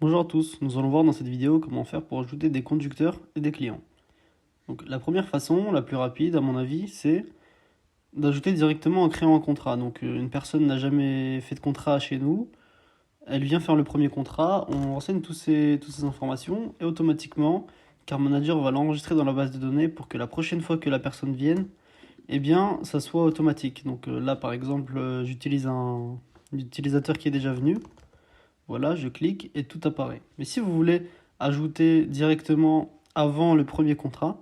Bonjour à tous, nous allons voir dans cette vidéo comment faire pour ajouter des conducteurs et des clients. Donc la première façon, la plus rapide à mon avis, c'est d'ajouter directement en créant un contrat. Donc une personne n'a jamais fait de contrat chez nous, elle vient faire le premier contrat, on renseigne toutes ces informations et automatiquement, Car Manager va l'enregistrer dans la base de données pour que la prochaine fois que la personne vienne, eh bien ça soit automatique. Donc là par exemple, j'utilise un utilisateur qui est déjà venu. Voilà, je clique et tout apparaît. Mais si vous voulez ajouter directement avant le premier contrat,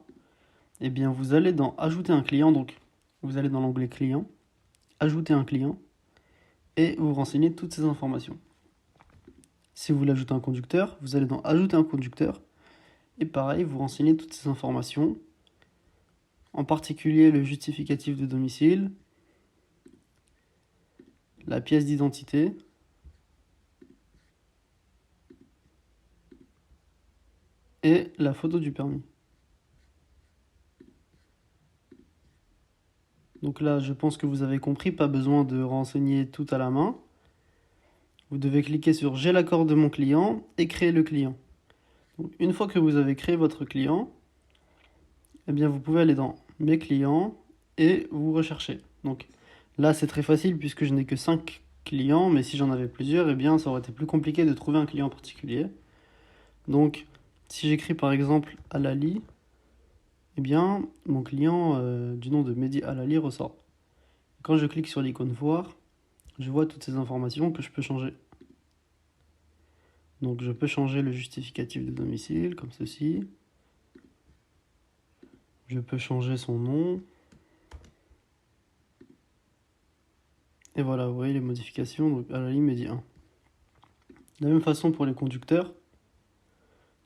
eh bien vous allez dans Ajouter un client, donc vous allez dans l'onglet Client, Ajouter un client, et vous renseignez toutes ces informations. Si vous voulez ajouter un conducteur, vous allez dans Ajouter un conducteur, et pareil, vous renseignez toutes ces informations, en particulier le justificatif de domicile, la pièce d'identité, et la photo du permis. Donc là, je pense que vous avez compris, pas besoin de renseigner tout à la main. Vous devez cliquer sur J'ai l'accord de mon client et créer le client. Donc, une fois que vous avez créé votre client, eh bien vous pouvez aller dans Mes clients et vous recherchez. Donc là, c'est très facile puisque je n'ai que 5 clients, mais si j'en avais plusieurs, eh bien ça aurait été plus compliqué de trouver un client particulier. Donc si j'écris par exemple Alali, eh bien mon client du nom de Mehdi Alali ressort. Quand je clique sur l'icône Voir, je vois toutes ces informations que je peux changer. Donc je peux changer le justificatif de domicile, comme ceci. Je peux changer son nom. Et voilà, vous voyez les modifications, donc à la ligne Mehdi 1. De la même façon pour les conducteurs.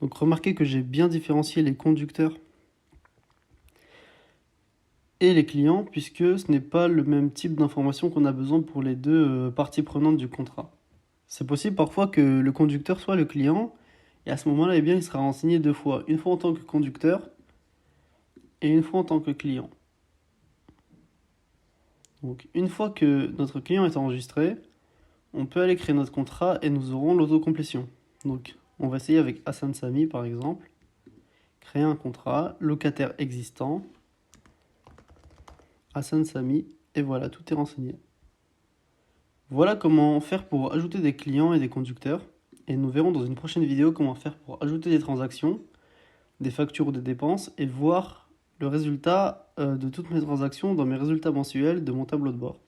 Donc remarquez que j'ai bien différencié les conducteurs et les clients, puisque ce n'est pas le même type d'information qu'on a besoin pour les deux parties prenantes du contrat. C'est possible parfois que le conducteur soit le client, et à ce moment-là, eh bien, il sera renseigné deux fois. Une fois en tant que conducteur, et une fois en tant que client. Donc une fois que notre client est enregistré, on peut aller créer notre contrat et nous aurons l'autocomplétion. Donc on va essayer avec Hassan Sami par exemple. Créer un contrat, locataire existant, Hassan Sami, et voilà, tout est renseigné. Voilà comment faire pour ajouter des clients et des conducteurs. Et nous verrons dans une prochaine vidéo comment faire pour ajouter des transactions, des factures ou des dépenses, et voir le résultat de toutes mes transactions dans mes résultats mensuels de mon tableau de bord.